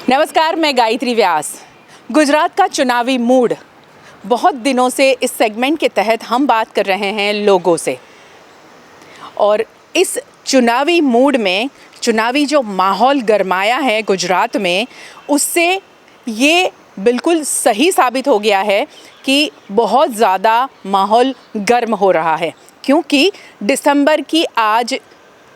नमस्कार, मैं गायत्री व्यास। गुजरात का चुनावी मूड, बहुत दिनों से इस सेगमेंट के तहत हम बात कर रहे हैं लोगों से, और इस चुनावी मूड में चुनावी जो माहौल गरमाया है गुजरात में, उससे ये बिल्कुल सही साबित हो गया है कि बहुत ज़्यादा माहौल गर्म हो रहा है, क्योंकि दिसंबर की आज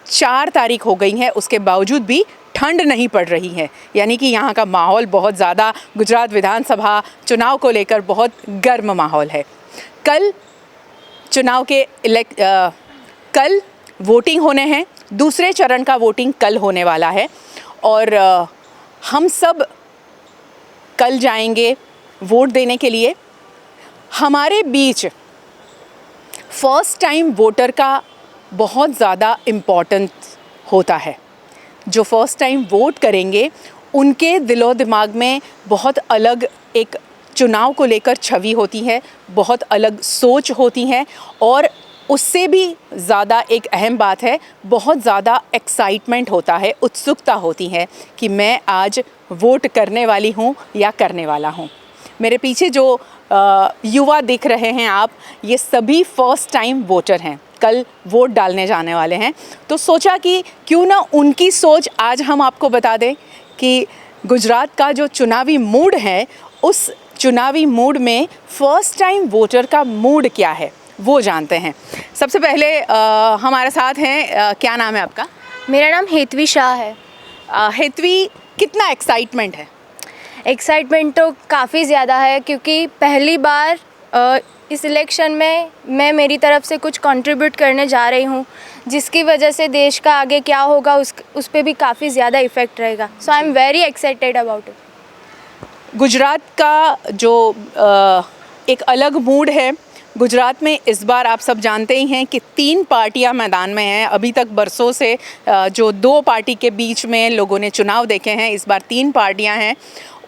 4 तारीख हो गई है, उसके बावजूद भी ठंड नहीं पड़ रही है। यानी कि यहाँ का माहौल बहुत ज़्यादा गुजरात विधानसभा चुनाव को लेकर बहुत गर्म माहौल है। कल चुनाव के कल वोटिंग होने हैं, दूसरे चरण का वोटिंग कल होने वाला है, और हम सब कल जाएंगे वोट देने के लिए। हमारे बीच फर्स्ट टाइम वोटर का बहुत ज़्यादा इम्पोर्टेंस होता है। जो फर्स्ट टाइम वोट करेंगे उनके दिलो दिमाग में बहुत अलग एक चुनाव को लेकर छवि होती है, बहुत अलग सोच होती है, और उससे भी ज़्यादा एक अहम बात है, बहुत ज़्यादा एक्साइटमेंट होता है, उत्सुकता होती है कि मैं आज वोट करने वाली हूँ या करने वाला हूँ। मेरे पीछे जो युवा दिख रहे हैं आप, ये सभी फर्स्ट टाइम वोटर हैं, कल वोट डालने जाने वाले हैं। तो सोचा कि क्यों ना उनकी सोच आज हम आपको बता दें कि गुजरात का जो चुनावी मूड है, उस चुनावी मूड में फर्स्ट टाइम वोटर का मूड क्या है वो जानते हैं। सबसे पहले हमारे साथ हैं, क्या नाम है आपका? मेरा नाम हेतवी शाह है। हेतवी, कितना एक्साइटमेंट है? एक्साइटमेंट तो काफ़ी ज़्यादा है, क्योंकि पहली बार इस इलेक्शन में मैं मेरी तरफ से कुछ कंट्रीब्यूट करने जा रही हूँ, जिसकी वजह से देश का आगे क्या होगा उस पे भी काफ़ी ज़्यादा इफ़ेक्ट रहेगा। So I am very excited about it. Gujarat का जो एक अलग मूड है, गुजरात में इस बार आप सब जानते ही हैं कि 3 पार्टियां मैदान में हैं। अभी तक बरसों से जो 2 पार्टी के बीच में लोगों ने चुनाव देखे हैं, इस बार 3 पार्टियां हैं।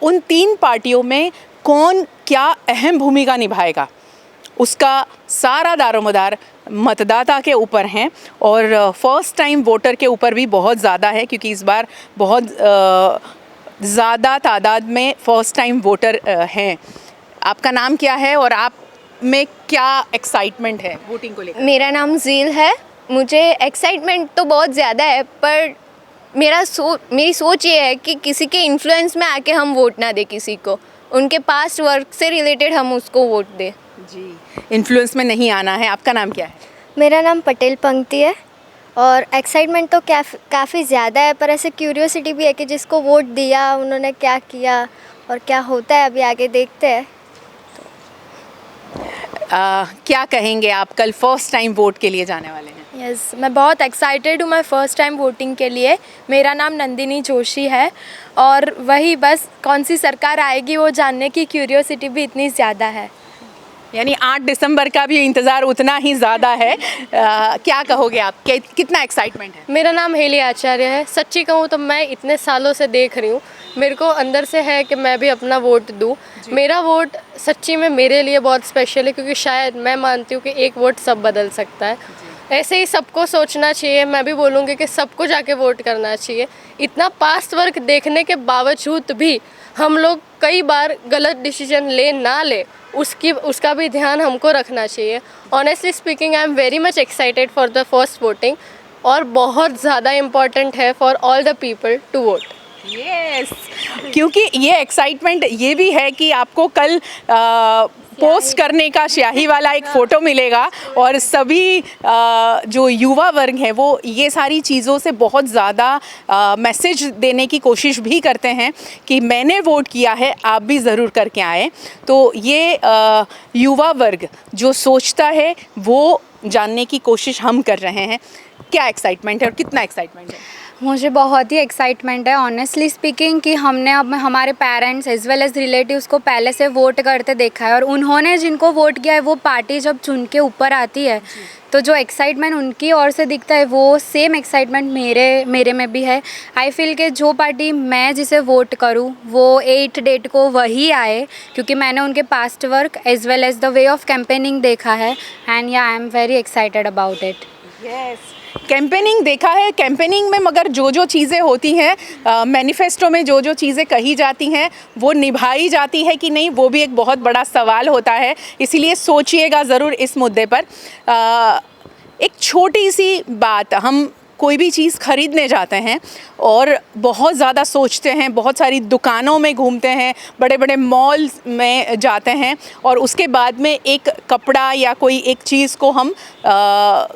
उन 3 पार्टियों में कौन क्या अहम भूमिका निभाएगा, उसका सारा दारोमदार मतदाता के ऊपर हैं, और फर्स्ट टाइम वोटर के ऊपर भी बहुत ज़्यादा है, क्योंकि इस बार बहुत ज़्यादा तादाद में फर्स्ट टाइम वोटर हैं। आपका नाम क्या है और आप में क्या एक्साइटमेंट है वोटिंग को लेकर? मेरा नाम जील है। मुझे एक्साइटमेंट तो बहुत ज़्यादा है, पर मेरी सोच ये है कि किसी के इन्फ्लुएंस में आके हम वोट ना दें, किसी को उनके पास्ट वर्क से रिलेटेड हम उसको वोट दें। जी, इन्फ्लुएंस में नहीं आना है। आपका नाम क्या है? मेरा नाम पटेल पंक्ति है, और एक्साइटमेंट तो काफ़ी ज़्यादा है, पर ऐसे क्यूरियोसिटी भी है कि जिसको वोट दिया उन्होंने क्या किया और क्या होता है, अभी आगे देखते हैं। क्या कहेंगे आप, कल फर्स्ट टाइम वोट के लिए जाने वाले हैं? यस, मैं बहुत एक्साइटेड हूँ मैं फ़र्स्ट टाइम वोटिंग के लिए। मेरा नाम नंदिनी जोशी है, और वही बस कौन सी सरकार आएगी वो जानने की क्यूरियोसिटी भी इतनी ज़्यादा है। यानी 8 दिसंबर का भी इंतज़ार उतना ही ज़्यादा है। क्या कहोगे आप, कितना एक्साइटमेंट है? मेरा नाम हेली आचार्य है। सच्ची कहूँ तो मैं इतने सालों से देख रही हूँ, मेरे को अंदर से है कि मैं भी अपना वोट दूँ। मेरा वोट सच्ची में मेरे लिए बहुत स्पेशल है, क्योंकि शायद मैं मानती हूँ कि एक वोट सब बदल सकता है। ऐसे ही सबको सोचना चाहिए। मैं भी बोलूँगी कि सबको जाके वोट करना चाहिए। इतना पास्ट वर्क देखने के बावजूद भी हम लोग कई बार गलत डिसीजन ले उसका भी ध्यान हमको रखना चाहिए। Honestly speaking, I am very much excited for the first voting, और बहुत ज़्यादा इम्पॉर्टेंट है for all the people to vote. Yes, क्योंकि ये एक्साइटमेंट ये भी है कि आपको कल पोस्ट करने का स्याही वाला एक फ़ोटो मिलेगा, और सभी जो युवा वर्ग है वो ये सारी चीज़ों से बहुत ज़्यादा मैसेज देने की कोशिश भी करते हैं कि मैंने वोट किया है, आप भी ज़रूर करके आएँ। तो ये युवा वर्ग जो सोचता है वो जानने की कोशिश हम कर रहे हैं। क्या एक्साइटमेंट है और कितना एक्साइटमेंट है? मुझे बहुत ही एक्साइटमेंट है ऑनेस्टली स्पीकिंग, कि हमने अब हमारे parents as well as relatives को पहले से वोट करते देखा है, और उन्होंने जिनको वोट किया है वो पार्टी जब चुन के ऊपर आती है तो जो एक्साइटमेंट उनकी ओर से दिखता है वो सेम एक्साइटमेंट मेरे में भी है। आई फील कि जो पार्टी मैं जिसे वोट करूं वो 8 डेट को वही आए, क्योंकि मैंने उनके past work as well as the way of campaigning देखा है, एंड या I am very excited about it. Yes, campaigning देखा है, कैंपेनिंग में मगर जो जो चीज़ें होती हैं मैनिफेस्टो में जो जो चीज़ें कही जाती हैं वो निभाई जाती है कि नहीं, वो भी एक बहुत बड़ा सवाल होता है। इसीलिए सोचिएगा ज़रूर इस मुद्दे पर। एक छोटी सी बात, हम कोई भी चीज़ खरीदने जाते हैं और बहुत ज़्यादा सोचते हैं, बहुत सारी दुकानों में घूमते हैं, बड़े बड़े मॉल में जाते हैं और उसके बाद में एक कपड़ा या कोई एक चीज़ को हम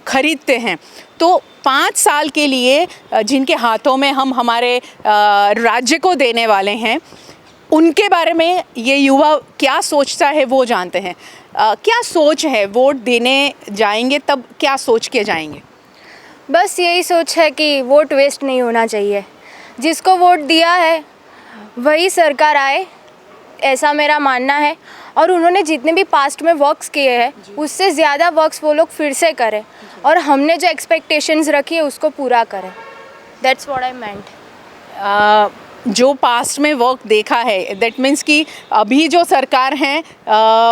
ख़रीदते हैं। तो 5 साल के लिए जिनके हाथों में हम हमारे राज्य को देने वाले हैं, उनके बारे में ये युवा क्या सोचता है वो जानते हैं। क्या सोच है, वोट देने जाएंगे तब क्या सोच के जाएंगे? बस यही सोच है कि वोट वेस्ट नहीं होना चाहिए। जिसको वोट दिया है वही सरकार आए, ऐसा मेरा मानना है। और उन्होंने जितने भी पास्ट में वर्क्स किए हैं उससे ज़्यादा वर्क्स वो लोग फिर से करें और हमने जो एक्सपेक्टेशंस रखी है उसको पूरा करें। दैट्स व्हाट आई मेंट। जो पास्ट में वर्क देखा है, दैट मीन्स कि अभी जो सरकार हैं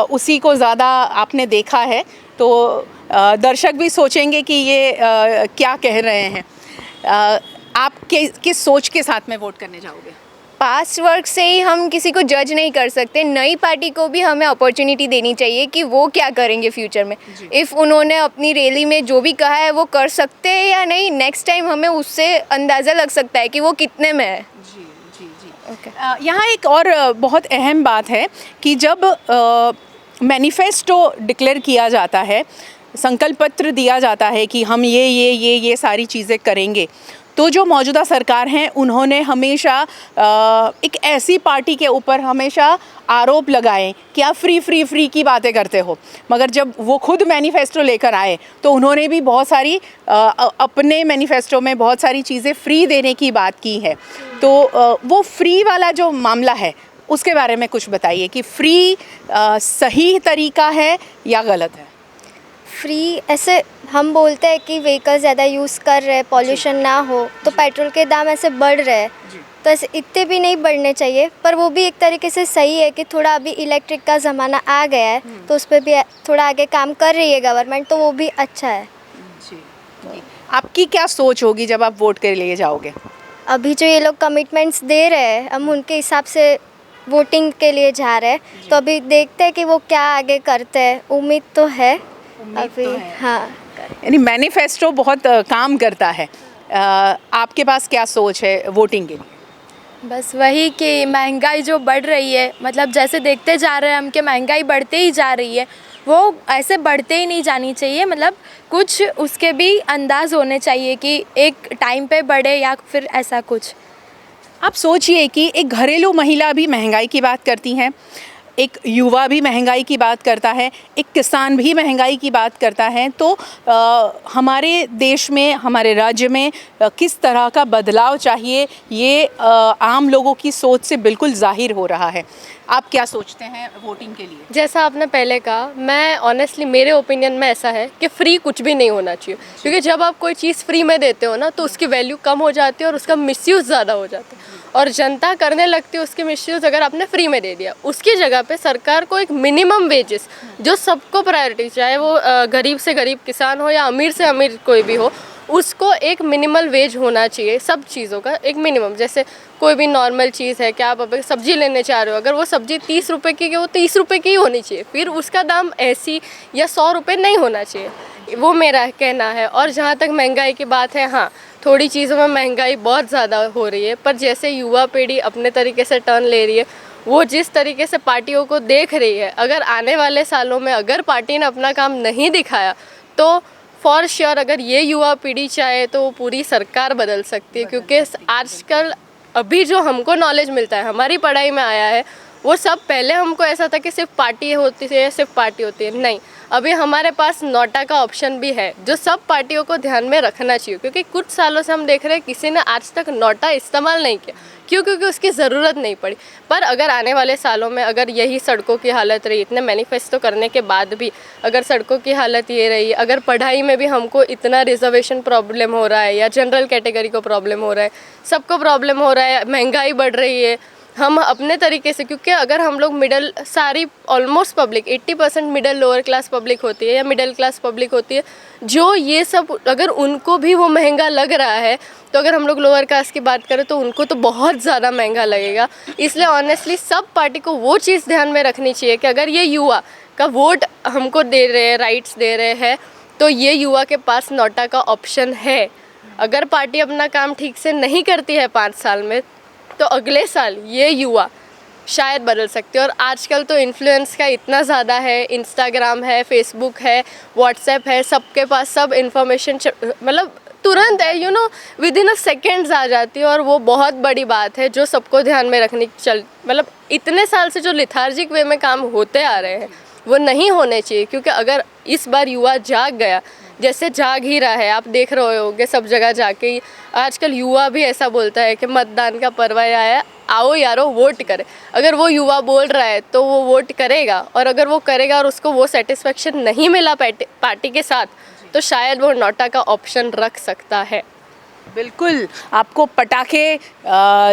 उसी को ज़्यादा आपने देखा है, तो दर्शक भी सोचेंगे कि ये क्या कह रहे हैं। आप किस सोच के साथ में वोट करने जाओगे? पास्ट वर्क से ही हम किसी को जज नहीं कर सकते। नई पार्टी को भी हमें अपॉर्चुनिटी देनी चाहिए कि वो क्या करेंगे फ्यूचर में। इफ़ उन्होंने अपनी रैली में जो भी कहा है वो कर सकते हैं या नहीं, नेक्स्ट टाइम हमें उससे अंदाज़ा लग सकता है कि वो कितने में है। Okay. यहाँ एक और बहुत अहम बात है कि जब मैनिफेस्टो डिक्लेयर किया जाता है, संकल्प पत्र दिया जाता है कि हम ये सारी चीज़ें करेंगे, तो जो मौजूदा सरकार हैं उन्होंने हमेशा एक ऐसी पार्टी के ऊपर हमेशा आरोप लगाए कि आप फ्री की बातें करते हो, मगर जब वो खुद मैनिफेस्टो लेकर आए तो उन्होंने भी बहुत सारी अपने मैनिफेस्टो में बहुत सारी चीज़ें फ्री देने की बात की है। तो वो फ्री वाला जो मामला है उसके बारे में कुछ बताइए कि फ्री सही तरीका है या गलत है? फ्री ऐसे हम बोलते हैं कि व्हीकल ज़्यादा यूज़ कर रहे हैं, पॉल्यूशन ना हो, तो पेट्रोल के दाम ऐसे बढ़ रहे हैं, तो ऐसे इतने भी नहीं बढ़ने चाहिए। पर वो भी एक तरीके से सही है कि थोड़ा अभी इलेक्ट्रिक का ज़माना आ गया है, तो उस पर भी थोड़ा आगे काम कर रही है गवर्नमेंट, तो वो भी अच्छा है। जी। आपकी क्या सोच होगी जब आप वोट के लिए जाओगे? अभी जो ये लोग कमिटमेंट्स दे रहे हैं, हम उनके हिसाब से वोटिंग के लिए जा रहे हैं, तो अभी देखते हैं कि वो क्या आगे करते हैं। उम्मीद तो है अभी। हाँ, यानी मैनिफेस्टो बहुत काम करता है। आपके पास क्या सोच है वोटिंग के लिए? बस वही कि महंगाई जो बढ़ रही है, मतलब जैसे देखते जा रहे हैं हम कि महंगाई बढ़ते ही जा रही है, वो ऐसे बढ़ते ही नहीं जानी चाहिए। मतलब कुछ उसके भी अंदाज होने चाहिए कि एक टाइम पे बढ़े या फिर ऐसा कुछ। आप सोचिए कि एक घरेलू महिला भी महंगाई की बात करती हैं, एक युवा भी महंगाई की बात करता है, एक किसान भी महंगाई की बात करता है। तो हमारे देश में, हमारे राज्य में किस तरह का बदलाव चाहिए, ये आम लोगों की सोच से बिल्कुल जाहिर हो रहा है। आप क्या सोचते हैं वोटिंग के लिए? जैसा आपने पहले कहा, मैं ऑनेस्टली मेरे ओपिनियन में ऐसा है कि फ्री कुछ भी नहीं होना चाहिए, क्योंकि जब आप कोई चीज़ फ्री में देते हो ना तो उसकी वैल्यू कम हो जाती है और उसका मिसयूज़ ज़्यादा हो जाता है और जनता करने लगती है उसके मिसयूज़। अगर आपने फ्री में दे दिया, उसकी जगह पे सरकार को एक मिनिमम वेजेस जो सबको प्रायोरिटी, चाहे वो गरीब से गरीब किसान हो या अमीर से अमीर कोई भी हो, उसको एक मिनिमल वेज होना चाहिए। सब चीज़ों का एक मिनिमम, जैसे कोई भी नॉर्मल चीज़ है कि आप अगर सब्ज़ी लेने चाह रहे हो, अगर वो सब्ज़ी 30 रुपये की वो 30 रुपये की ही होनी चाहिए, फिर उसका दाम 80 या 100 रुपये नहीं होना चाहिए, वो मेरा कहना है। और जहाँ तक महंगाई की बात है, हाँ थोड़ी चीज़ों में महंगाई बहुत ज़्यादा हो रही है, पर जैसे युवा पीढ़ी अपने तरीके से टर्न ले रही है, वो जिस तरीके से पार्टियों को देख रही है, अगर आने वाले सालों में अगर पार्टी ने अपना काम नहीं दिखाया तो फॉर श्योर अगर ये युवा पीढ़ी चाहे तो वो पूरी सरकार बदल सकती है। क्योंकि आजकल अभी जो हमको नॉलेज मिलता है, हमारी पढ़ाई में आया है, वो सब पहले हमको ऐसा था कि सिर्फ पार्टी होती है, सिर्फ पार्टी होती है, नहीं, अभी हमारे पास नोटा का ऑप्शन भी है जो सब पार्टियों को ध्यान में रखना चाहिए। क्योंकि कुछ सालों से हम देख रहे हैं किसी ने आज तक नोटा इस्तेमाल नहीं किया, क्यों? क्योंकि उसकी ज़रूरत नहीं पड़ी। पर अगर आने वाले सालों में अगर यही सड़कों की हालत रही, इतने मैनिफेस्टो करने के बाद भी अगर सड़कों की हालत ये रही, अगर पढ़ाई में भी हमको इतना रिजर्वेशन प्रॉब्लम हो रहा है या जनरल कैटेगरी को प्रॉब्लम हो रहा है, सबको प्रॉब्लम हो रहा है, महंगाई बढ़ रही है, हम अपने तरीके से, क्योंकि अगर हम लोग मिडल, सारी almost public 80% middle lower class public होती है या मिडिल क्लास पब्लिक होती है, जो ये सब अगर उनको भी वो महंगा लग रहा है, तो अगर हम लोग लोअर कास्ट की बात करें तो उनको तो बहुत ज़्यादा महंगा लगेगा। इसलिए ऑनेस्टली सब पार्टी को वो चीज़ ध्यान में रखनी चाहिए कि अगर ये युवा का वोट हमको दे रहे हैं, राइट्स दे रहे हैं, तो ये युवा के पास नोटा का ऑप्शन है। अगर पार्टी अपना काम ठीक से नहीं करती है 5 साल में, तो अगले साल ये युवा शायद बदल सकते हैं। और आजकल तो इन्फ्लुएंस का इतना ज़्यादा है, इंस्टाग्राम है, फेसबुक है, व्हाट्सएप है, सबके पास सब इन्फॉर्मेशन मतलब तुरंत है, you know, within a seconds आ जाती है। और वो बहुत बड़ी बात है जो सबको ध्यान में रखनी मतलब इतने साल से जो लिथार्जिक वे में काम होते आ रहे हैं वो नहीं होने चाहिए। क्योंकि अगर इस बार युवा जाग गया, जैसे जाग ही रहा है, आप देख रहे होगे सब जगह जाके आजकल युवा भी ऐसा बोलता है कि मतदान का पर्व आया है, आओ यारो वोट करें। अगर वो युवा बोल रहा है तो वो वोट करेगा, और अगर वो करेगा और उसको वो सेटिस्फेक्शन नहीं मिला पार्टी के साथ, तो शायद वो नोटा का ऑप्शन रख सकता है। बिल्कुल, आपको पटाखे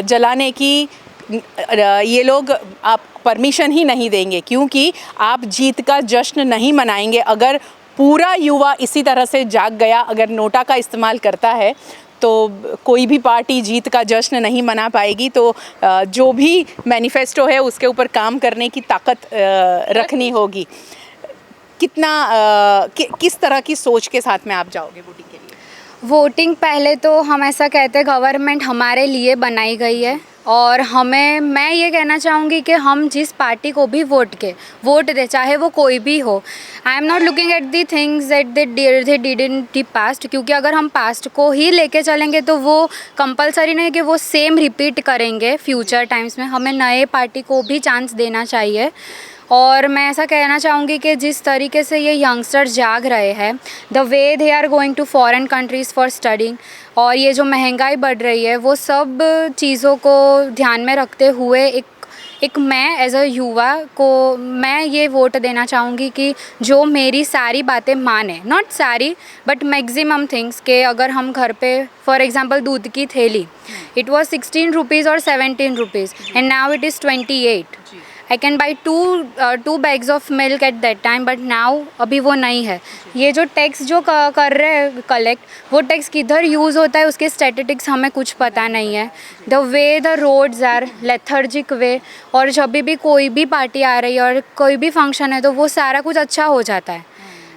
जलाने की ये लोग आप परमिशन ही नहीं देंगे, क्योंकि आप जीत का जश्न नहीं मनाएंगे। अगर पूरा युवा इसी तरह से जाग गया, अगर नोटा का इस्तेमाल करता है, तो कोई भी पार्टी जीत का जश्न नहीं मना पाएगी। तो जो भी मैनिफेस्टो है उसके ऊपर काम करने की ताकत रखनी होगी। किस तरह की सोच के साथ में आप जाओगे वोटिंग के लिए? वोटिंग, पहले तो हम ऐसा कहते हैं गवर्नमेंट हमारे लिए बनाई गई है, और मैं ये कहना चाहूँगी कि हम जिस पार्टी को भी वोट दे, चाहे वो कोई भी हो। I am not looking at the things that they did in the past, क्योंकि अगर हम पास्ट को ही लेके चलेंगे तो वो कंपलसरी नहीं है कि वो सेम रिपीट करेंगे फ्यूचर टाइम्स में। हमें नए पार्टी को भी चांस देना चाहिए। और मैं ऐसा कहना चाहूँगी कि जिस तरीके से ये यंगस्टर्स जाग रहे हैं, the way they are going to foreign countries for studying, और ये जो महंगाई बढ़ रही है, वो सब चीज़ों को ध्यान में रखते हुए एक मैं एज अ युवा को मैं ये वोट देना चाहूँगी कि जो मेरी सारी बातें माने, नॉट सारी बट मैक्सिमम थिंग्स, के अगर हम घर पे फॉर एग्जांपल दूध की थैली, इट वाज 16 रुपीज़ और 17 rupees and now it is 28। I can buy two bags of milk at that time, but now अभी वो नहीं है। ये जो टैक्स जो कर रहे हैं कलेक्ट, वो टैक्स किधर यूज़ होता है उसके स्टैटिस्टिक्स हमें कुछ पता नहीं है। The way the roads are lethargic way, और जब भी कोई भी पार्टी आ रही है और कोई भी फंक्शन है तो वो सारा कुछ अच्छा हो जाता है,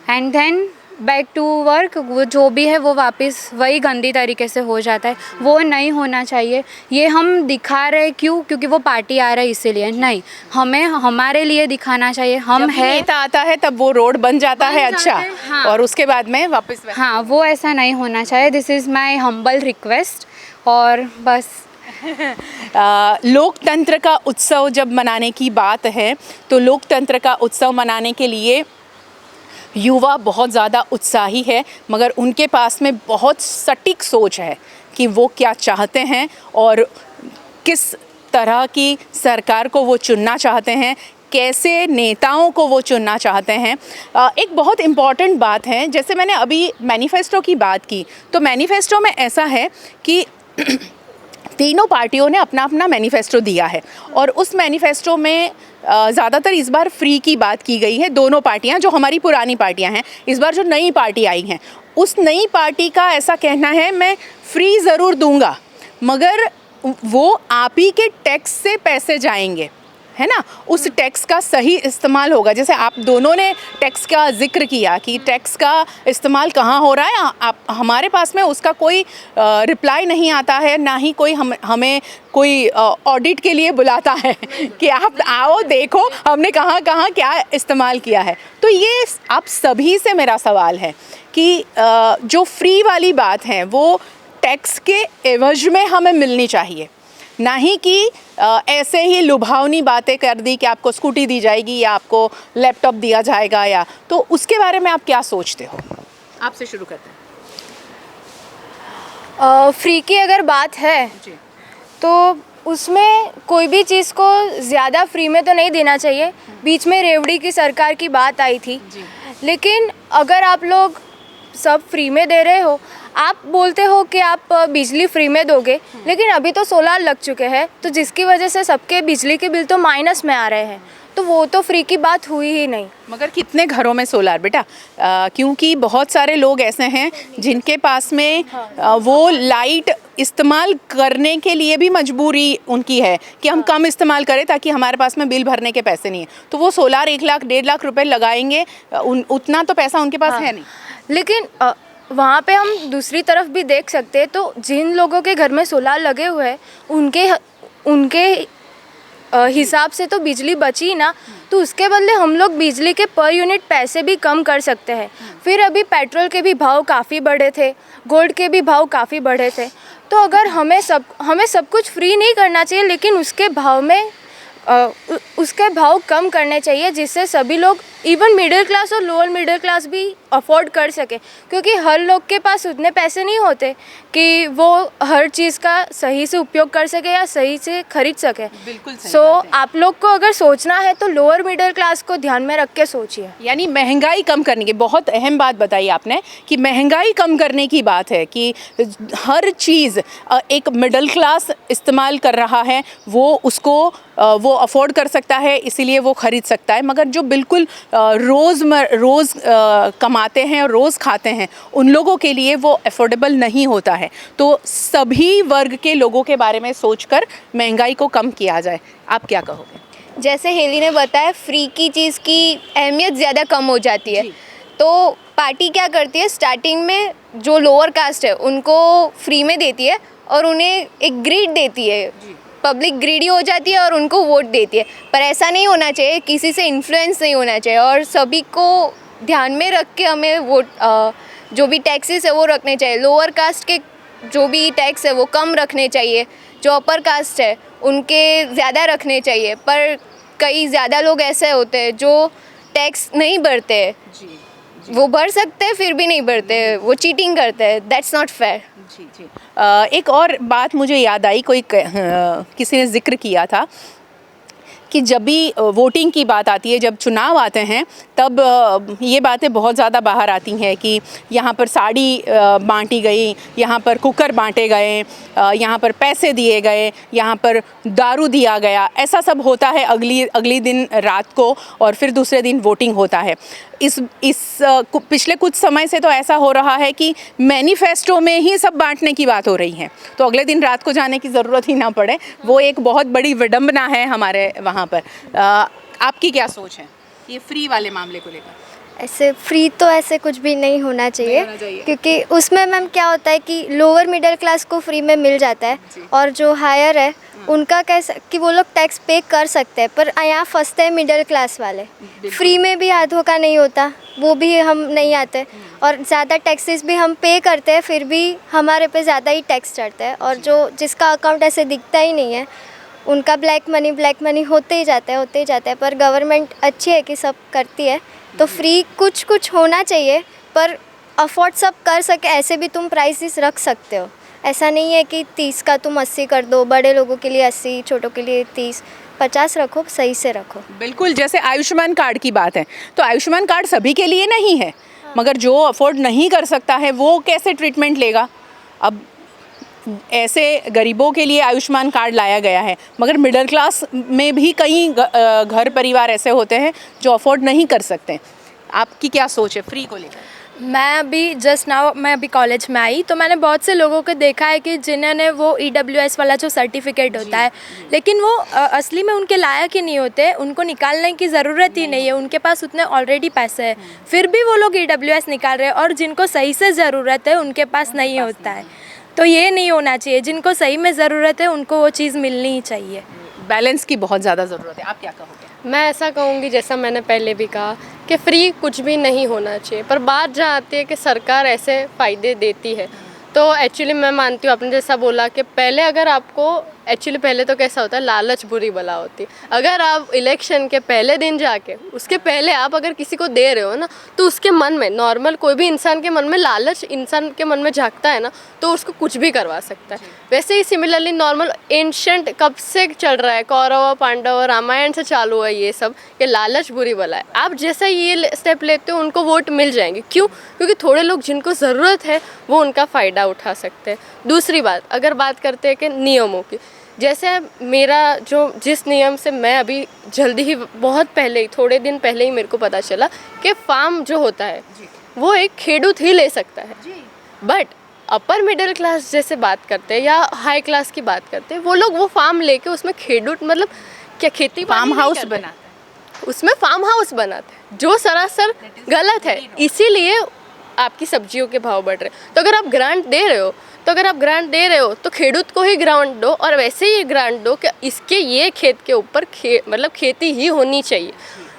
and then back to work, वो जो भी है वो वापस वही गंदी तरीके से हो जाता है। वो नहीं होना चाहिए। ये हम दिखा रहे क्योंकि वो पार्टी आ रहा है इसीलिए नहीं, हमें हमारे लिए दिखाना चाहिए। हम है नेता आता है तब वो रोड बन जाता है अच्छा, हाँ। और उसके बाद में वापस हाँ, वो ऐसा नहीं होना चाहिए। This is my humble request. और बस लोकतंत्र का उत्सव जब मनाने की बात है, तो लोकतंत्र का उत्सव मनाने के लिए युवा बहुत ज़्यादा उत्साही है, मगर उनके पास में बहुत सटीक सोच है कि वो क्या चाहते हैं और किस तरह की सरकार को वो चुनना चाहते हैं, कैसे नेताओं को वो चुनना चाहते हैं। एक बहुत इम्पॉर्टेंट बात है, जैसे मैंने अभी मैनिफेस्टो की बात की, तो मैनिफेस्टो में ऐसा है कि तीनों पार्टियों ने अपना अपना मैनिफेस्टो दिया है, और उस मैनिफेस्टो में ज़्यादातर इस बार फ्री की बात की गई है। दोनों पार्टियां, जो हमारी पुरानी पार्टियां हैं, इस बार जो नई पार्टी आई हैं, उस नई पार्टी का ऐसा कहना है मैं फ्री ज़रूर दूंगा, मगर वो आप ही के टैक्स से पैसे जाएंगे, है ना, उस टैक्स का सही इस्तेमाल होगा। जैसे आप दोनों ने टैक्स का जिक्र किया कि टैक्स का इस्तेमाल कहाँ हो रहा है, आप हमारे पास में उसका कोई रिप्लाई नहीं आता है, ना ही कोई हमें कोई ऑडिट के लिए बुलाता है कि आप आओ देखो हमने कहाँ कहाँ क्या इस्तेमाल किया है। तो ये आप सभी से मेरा सवाल है कि जो फ्री वाली बात है वो टैक्स के एवज में हमें मिलनी चाहिए, ना ही कि ऐसे ही लुभावनी बातें कर दी कि आपको स्कूटी दी जाएगी या आपको लैपटॉप दिया जाएगा, या तो उसके बारे में आप क्या सोचते हो? आपसे शुरू करते हैं। फ्री की अगर बात है तो उसमें कोई भी चीज़ को ज़्यादा फ्री में तो नहीं देना चाहिए। बीच में रेवड़ी की सरकार की बात आई थी, लेकिन अगर आप लोग सब फ्री में दे रहे हो, आप बोलते हो कि आप बिजली फ्री में दोगे, लेकिन अभी तो सोलार लग चुके हैं, तो जिसकी वजह से सबके बिजली के बिल तो माइनस में आ रहे हैं, तो वो तो फ्री की बात हुई ही नहीं। मगर कितने घरों में सोलार बेटा? क्योंकि बहुत सारे लोग ऐसे हैं जिनके पास में वो लाइट इस्तेमाल करने के लिए भी मजबूरी उनकी है कि हम कम इस्तेमाल करें ताकि हमारे पास में बिल भरने के पैसे नहीं है, तो वो सोलार 1 लाख 1.5 लाख रुपए लगाएंगे, उतना तो पैसा उनके पास है नहीं। लेकिन वहाँ पे हम दूसरी तरफ भी देख सकते हैं, तो जिन लोगों के घर में सोलार लगे हुए हैं उनके हिसाब से तो बिजली बची ना, तो उसके बदले हम लोग बिजली के पर यूनिट पैसे भी कम कर सकते हैं। फिर अभी पेट्रोल के भी भाव काफ़ी बढ़े थे, गोल्ड के भी भाव काफ़ी बढ़े थे, तो अगर हमें सब कुछ फ्री नहीं करना चाहिए, लेकिन उसके भाव कम करने चाहिए, जिससे सभी लोग इवन मिडिल क्लास और लोअर मिडिल क्लास भी अफोर्ड कर सके, क्योंकि हर लोग के पास उतने पैसे नहीं होते कि वो हर चीज़ का सही से उपयोग कर सके या सही से खरीद सके। बिल्कुल सही सो बात है। आप लोग को अगर सोचना है तो लोअर मिडिल क्लास को ध्यान में रख के सोचिए। यानी महंगाई कम करने की बहुत अहम बात बताई आपने कि महंगाई कम करने की बात है कि हर चीज़ एक मिडिल क्लास इस्तेमाल कर रहा है, वो अफोर्ड कर सकता है, इसीलिए वो ख़रीद सकता है। मगर जो बिल्कुल रोज़ कमाते हैं और रोज़ खाते हैं, उन लोगों के लिए वो अफोर्डेबल नहीं होता है। तो सभी वर्ग के लोगों के बारे में सोचकर महंगाई को कम किया जाए। आप क्या कहोगे? जैसे हेली ने बताया, फ्री की चीज़ की अहमियत ज़्यादा कम हो जाती है, तो पार्टी क्या करती है, स्टार्टिंग में जो लोअर कास्ट है उनको फ्री में देती है और उन्हें एक ग्रिड देती है, पब्लिक ग्रीडी हो जाती है और उनको वोट देती है। पर ऐसा नहीं होना चाहिए, किसी से इन्फ्लुएंस नहीं होना चाहिए और सभी को ध्यान में रख के हमें वोट जो भी टैक्सेस है वो रखने चाहिए। लोअर कास्ट के जो भी टैक्स है वो कम रखने चाहिए, जो अपर कास्ट है उनके ज़्यादा रखने चाहिए। पर कई ज़्यादा लोग ऐसे होते हैं जो टैक्स नहीं भरते हैं, वो भर सकते हैं फिर भी नहीं भरते, वो चीटिंग करते हैं। That's not fair. जी। एक और बात मुझे याद आई, किसी ने जिक्र किया था कि जब भी वोटिंग की बात आती है, जब चुनाव आते हैं, तब ये बातें बहुत ज़्यादा बाहर आती हैं कि यहाँ पर साड़ी बांटी गई, यहाँ पर कुकर बांटे गए, यहाँ पर पैसे दिए गए, यहाँ पर दारू दिया गया। ऐसा सब होता है अगली दिन रात को, और फिर दूसरे दिन वोटिंग होता है। पिछले कुछ समय से तो ऐसा हो रहा है कि मैनिफेस्टो में ही सब बांटने की बात हो रही है, तो अगले दिन रात को जाने की ज़रूरत ही ना पड़े। वो एक बहुत बड़ी विडंबना है हमारे वहाँ पर। आपकी क्या सोच है ये फ्री वाले मामले को लेकर? ऐसे फ्री तो ऐसे कुछ भी नहीं होना चाहिए, क्योंकि उसमें मैम क्या होता है कि लोअर मिडिल क्लास को फ्री में मिल जाता है और जो हायर है उनका कैसा कि वो लोग टैक्स पे कर सकते हैं, पर यहाँ फंसते हैं मिडिल क्लास वाले। फ्री में भी आधों का नहीं होता, वो भी हम नहीं आते, और ज़्यादा टैक्सेस भी हम पे करते हैं, फिर भी हमारे पे ज़्यादा ही टैक्स चढ़ता है। और जिसका अकाउंट ऐसे दिखता ही नहीं है, उनका ब्लैक मनी होते ही जाता है। पर गवर्नमेंट अच्छी है कि सब करती है, तो फ्री कुछ होना चाहिए, पर अफोर्ड सब कर सके ऐसे भी तुम प्राइसेस रख सकते हो। ऐसा नहीं है कि 30 का तुम 80 कर दो, बड़े लोगों के लिए 80, छोटों के लिए 30, 50 रखो, सही से रखो। बिल्कुल, जैसे आयुष्मान कार्ड की बात है, तो आयुष्मान कार्ड सभी के लिए नहीं है, मगर जो अफोर्ड नहीं कर सकता है वो कैसे ट्रीटमेंट लेगा? अब ऐसे गरीबों के लिए आयुष्मान कार्ड लाया गया है, मगर मिडिल क्लास में भी कई घर परिवार ऐसे होते हैं जो अफोर्ड नहीं कर सकते। आपकी क्या सोच है फ्री को लेकर? मैं अभी कॉलेज में आई, तो मैंने बहुत से लोगों को देखा है कि जिन्होंने वो EWS वाला जो सर्टिफिकेट होता है, लेकिन वो असली में उनके लायक ही नहीं होते, उनको निकालने की ज़रूरत ही नहीं है, उनके पास उतने ऑलरेडी पैसे हैं, फिर भी वो लोग EWS निकाल रहे हैं, और जिनको सही से ज़रूरत है उनके पास नहीं होता है। तो ये नहीं होना चाहिए, जिनको सही में ज़रूरत है उनको वो चीज़ मिलनी ही चाहिए। बैलेंस की बहुत ज़्यादा ज़रूरत है। आप क्या कहोगे? मैं ऐसा कहूँगी, जैसा मैंने पहले भी कहा कि फ्री कुछ भी नहीं होना चाहिए, पर बात जहाँ आती है कि सरकार ऐसे फ़ायदे देती है, तो एक्चुअली मैं मानती हूँ आपने जैसा बोला कि पहले अगर आपको एक्चुअली पहले तो कैसा होता है, लालच बुरी बला होती है। अगर आप इलेक्शन के पहले दिन जाके उसके पहले आप अगर किसी को दे रहे हो ना, तो उसके मन में, नॉर्मल कोई भी इंसान के मन में लालच इंसान के मन में झांकता है ना, तो उसको कुछ भी करवा सकता है। वैसे ही सिमिलरली नॉर्मल एंशंट कब से चल रहा है, कौरव पांडव रामायण से चालू है ये सब, ये लालच बुरी बला है। आप जैसा ये स्टेप लेते हो उनको वोट मिल जाएंगे। क्यों? क्योंकि थोड़े लोग जिनको ज़रूरत है वो उनका फ़ायदा उठा सकते हैं। दूसरी बात, अगर बात करते हैं कि नियमों की, जैसे मेरा जिस नियम से मैं अभी जल्दी ही, बहुत पहले ही, थोड़े दिन पहले ही मेरे को पता चला कि फार्म जो होता है वो एक खेडूत ही ले सकता है। बट अपर मिडिल क्लास जैसे बात करते हैं या हाई क्लास की बात करते हैं, वो लोग वो फार्म लेके उसमें खेडूत मतलब क्या खेती फार्म हाउस बनाते हैं, उसमें फार्म हाउस बनाते हैं, जो सरासर गलत है। इसीलिए आपकी सब्जियों के भाव बढ़ रहे हैं। तो अगर आप ग्रांट दे रहे हो तो खेडूत को ही ग्रांट दो, और वैसे ही ग्रांट दो कि इसके ये खेत के ऊपर मतलब खेती ही होनी चाहिए।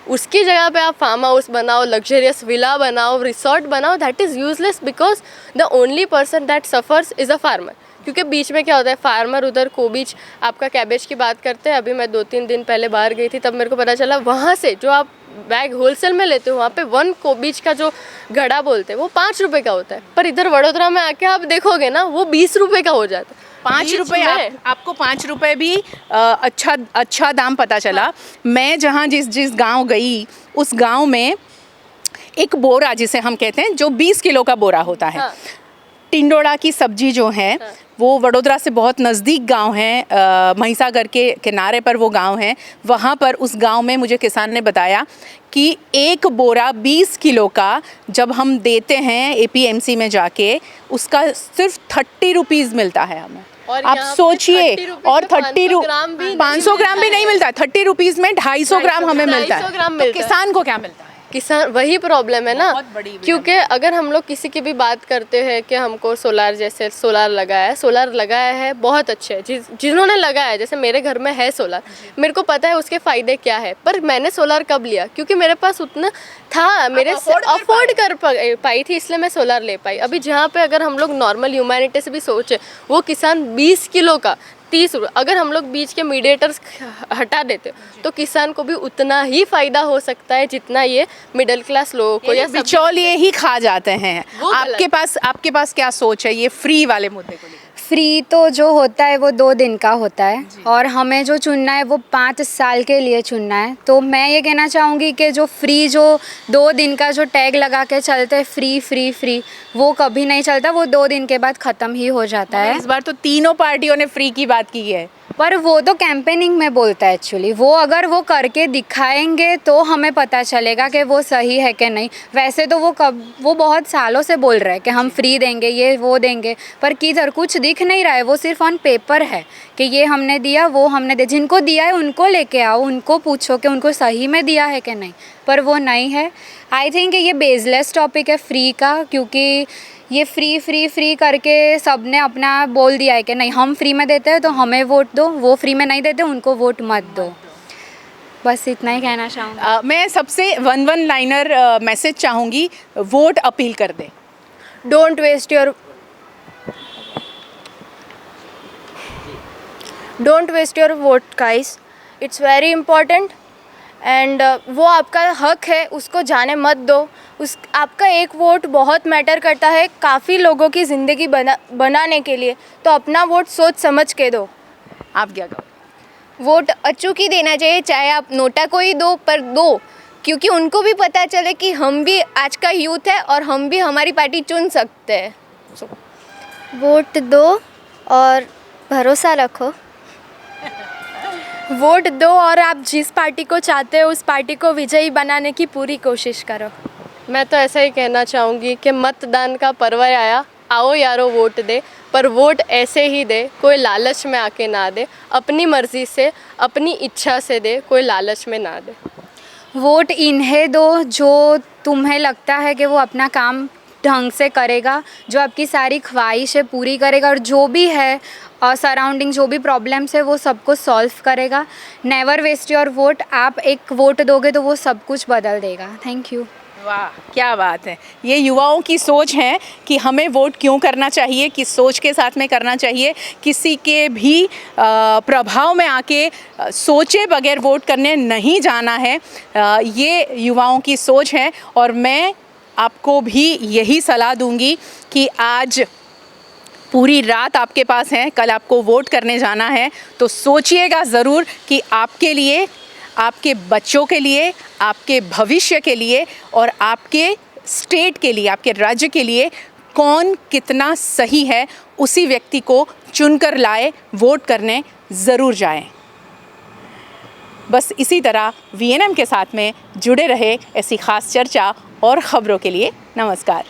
उसकी जगह पे आप फार्म हाउस बनाओ, लग्जरियस विला बनाओ, रिसोर्ट बनाओ, that is useless because the only person that suffers is a farmer. क्योंकि बीच में क्या होता है, फार्मर उधर कोबीज, आपका कैबेज की बात करते हैं, अभी मैं 2-3 दिन पहले बाहर गई थी, तब मेरे को पता चला वहाँ से जो आप बैग होलसेल में लेते हो, वहाँ पे 1 कोबीज का जो घड़ा बोलते हैं वो 5 रुपये का होता है। पर इधर वडोदरा में आके आप देखोगे ना, वो 20 रुपये का हो जाता है। 5 रुपये आपको 5 रुपये भी अच्छा दाम पता चला। मैं जहाँ जिस गांव गई, उस गांव में एक बोरा जिसे हम कहते हैं, जो 20 किलो का बोरा होता है। टिंडोड़ा की सब्जी जो है वो वडोदरा से बहुत नज़दीक गांव है, महिसागर के किनारे पर वो गांव है। वहाँ पर उस गांव में मुझे किसान ने बताया कि एक बोरा 20 किलो का जब हम देते हैं APMC में जाके, उसका सिर्फ 30 रुपीज़ मिलता है हमें। आप सोचिए, और 500 ग्राम भी नहीं मिलता, 30 रुपीज़ में 250 ग्राम हमें मिलता है। तो किसान को क्या मिलता है? किसान, वही प्रॉब्लम है ना, क्योंकि अगर हम लोग किसी की भी बात करते हैं कि हमको सोलार लगाया है बहुत अच्छे है, जिन्होंने लगाया है, जैसे मेरे घर में है सोलार, मेरे को पता है उसके फ़ायदे क्या है। पर मैंने सोलार कब लिया? क्योंकि मेरे पास उतना था, मेरे अफोर्ड कर पाई थी, इसलिए मैं सोलार ले पाई। अभी जहाँ पे अगर हम लोग नॉर्मल ह्यूमैनिटी से भी सोचे, वो किसान 20 किलो का 30 रुपये, अगर हम लोग बीच के मीडिएटर्स हटा देते तो किसान को भी उतना ही फ़ायदा हो सकता है जितना ये मिडिल क्लास लोगों को या बिचौलिए ही खा जाते हैं। आपके पास क्या सोच है ये फ्री वाले मुद्दे को लेकर? फ्री तो जो होता है वो 2 दिन का होता है, और हमें जो चुनना है वो 5 साल के लिए चुनना है। तो मैं ये कहना चाहूँगी कि जो फ्री, जो 2 दिन का जो टैग लगा के चलते फ्री फ्री फ्री, वो कभी नहीं चलता, वो 2 दिन के बाद ख़त्म ही हो जाता है। इस बार तो तीनों पार्टियों ने फ्री की बात की है, पर वो तो कैंपेनिंग में बोलता है एक्चुअली। वो अगर वो करके दिखाएंगे तो हमें पता चलेगा कि वो सही है कि नहीं। वैसे तो वो बहुत सालों से बोल रहे हैं कि हम फ्री देंगे, ये वो देंगे, पर किधर कुछ दिख नहीं रहा है। वो सिर्फ ऑन पेपर है कि ये हमने दिया, वो हमने दिया। जिनको दिया है उनको लेके आओ, उनको पूछो कि उनको सही में दिया है कि नहीं, पर वो नहीं है। आई थिंक ये बेसलेस टॉपिक है फ्री का, क्योंकि ये फ्री फ्री फ्री करके सब ने अपना बोल दिया है कि नहीं, हम फ्री में देते हैं तो हमें वोट दो, वो फ्री में नहीं देते उनको वोट मत दो। बस इतना ही कहना चाहूँगी। मैं सबसे वन लाइनर मैसेज चाहूँगी, वोट अपील कर दे। Don't waste your vote guys, it's very important, and वो आपका हक है, उसको जाने मत दो। आपका एक वोट बहुत मैटर करता है काफ़ी लोगों की ज़िंदगी बनाने के लिए, तो अपना वोट सोच समझ के दो। आप क्या कहो? वोट अचूक ही देना चाहिए, चाहे आप नोटा को ही दो, पर दो, क्योंकि उनको भी पता चले कि हम भी आज का यूथ है और हम भी हमारी पार्टी चुन सकते हैं। वोट दो और भरोसा रखो। वोट दो और आप जिस पार्टी को चाहते हो उस पार्टी को विजयी बनाने की पूरी कोशिश करो। मैं तो ऐसा ही कहना चाहूँगी कि मतदान का पर्व आया, आओ यारो वोट दे, पर वोट ऐसे ही दे, कोई लालच में आके ना दे, अपनी मर्ज़ी से, अपनी इच्छा से दे, कोई लालच में ना दे। वोट इन्हें दो जो तुम्हें लगता है कि वो अपना काम ढंग से करेगा, जो आपकी सारी ख्वाहिशें पूरी करेगा, और जो भी है सराउंडिंग जो भी प्रॉब्लम्स है वो सबको सॉल्व करेगा। Never waste your vote. आप एक वोट दोगे तो वो सब कुछ बदल देगा। Thank you. वाह, क्या बात है। ये युवाओं की सोच है कि हमें वोट क्यों करना चाहिए, किस सोच के साथ में करना चाहिए, किसी के भी प्रभाव में आके सोचे बगैर वोट करने नहीं जाना है। ये युवाओं की सोच है और मैं आपको भी यही सलाह दूंगी कि आज पूरी रात आपके पास है, कल आपको वोट करने जाना है, तो सोचिएगा ज़रूर कि आपके लिए, आपके बच्चों के लिए, आपके भविष्य के लिए और आपके स्टेट के लिए, आपके राज्य के लिए कौन कितना सही है, उसी व्यक्ति को चुनकर लाए, वोट करने ज़रूर जाएं। बस इसी तरह VNM के साथ में जुड़े रहे ऐसी ख़ास चर्चा और ख़बरों के लिए नमस्कार।